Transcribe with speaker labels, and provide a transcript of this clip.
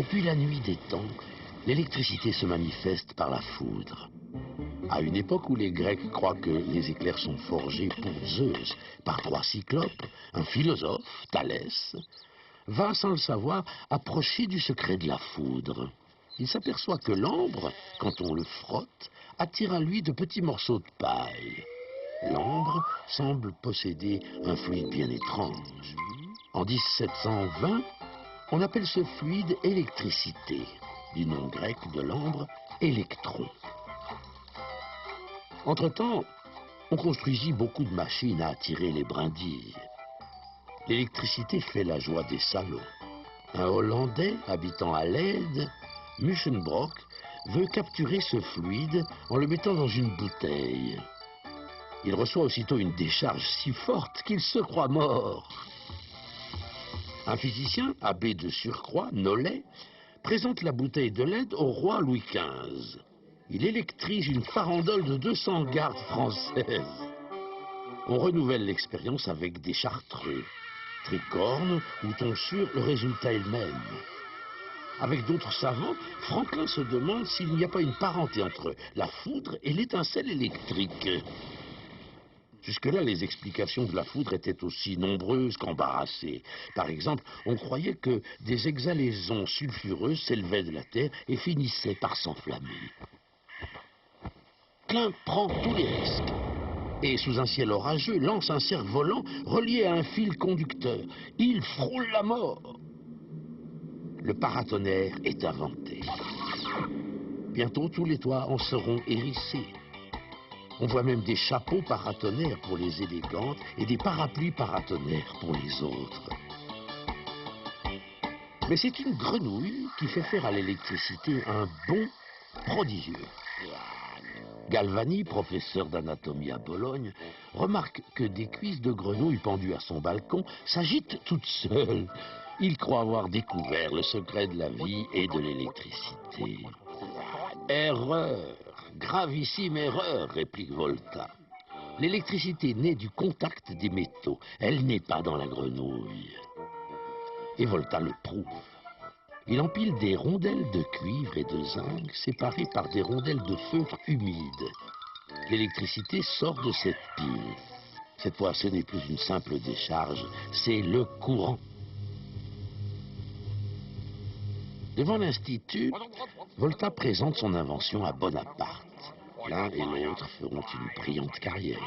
Speaker 1: Depuis la nuit des temps, l'électricité se manifeste par la foudre. À une époque où les Grecs croient que les éclairs sont forgés pour Zeus par 3 cyclopes, un philosophe, Thalès, va sans le savoir approcher du secret de la foudre. Il s'aperçoit que l'ambre, quand on le frotte, attire à lui de petits morceaux de paille. L'ambre semble posséder un fluide bien étrange. En 1720, on appelle ce fluide électricité, du nom grec de l'ambre, électron. Entre-temps, on construisit beaucoup de machines à attirer les brindilles. L'électricité fait la joie des salauds. Un Hollandais habitant à Leyde, Musschenbroek, veut capturer ce fluide en le mettant dans une bouteille. Il reçoit aussitôt une décharge si forte qu'il se croit mort. Un physicien, abbé de surcroît, Nollet, présente la bouteille de lead au roi Louis XV. Il électrise une farandole de 200 gardes françaises. On renouvelle l'expérience avec des chartreux, tricornes ou tonsure, le résultat est le même. Avec d'autres savants, Franklin se demande s'il n'y a pas une parenté entre la foudre et l'étincelle électrique. Jusque-là, les explications de la foudre étaient aussi nombreuses qu'embarrassées. Par exemple, on croyait que des exhalaisons sulfureuses s'élevaient de la terre et finissaient par s'enflammer. Klein prend tous les risques et, sous un ciel orageux, lance un cerf-volant relié à un fil conducteur. Il frôle la mort. Le paratonnerre est inventé. Bientôt, tous les toits en seront hérissés. On voit même des chapeaux paratonnerres pour les élégantes et des parapluies paratonnerres pour les autres. Mais c'est une grenouille qui fait faire à l'électricité un bond prodigieux. Galvani, professeur d'anatomie à Bologne, remarque que des cuisses de grenouille pendues à son balcon s'agitent toutes seules. Il croit avoir découvert le secret de la vie et de l'électricité. Erreur, gravissime erreur, réplique Volta. L'électricité naît du contact des métaux, elle n'est pas dans la grenouille. Et Volta le prouve. Il empile des rondelles de cuivre et de zinc séparées par des rondelles de feutre humide. L'électricité sort de cette pile. Cette fois, ce n'est plus une simple décharge, c'est le courant. Devant l'Institut, Volta présente son invention à Bonaparte. L'un et l'autre feront une brillante carrière.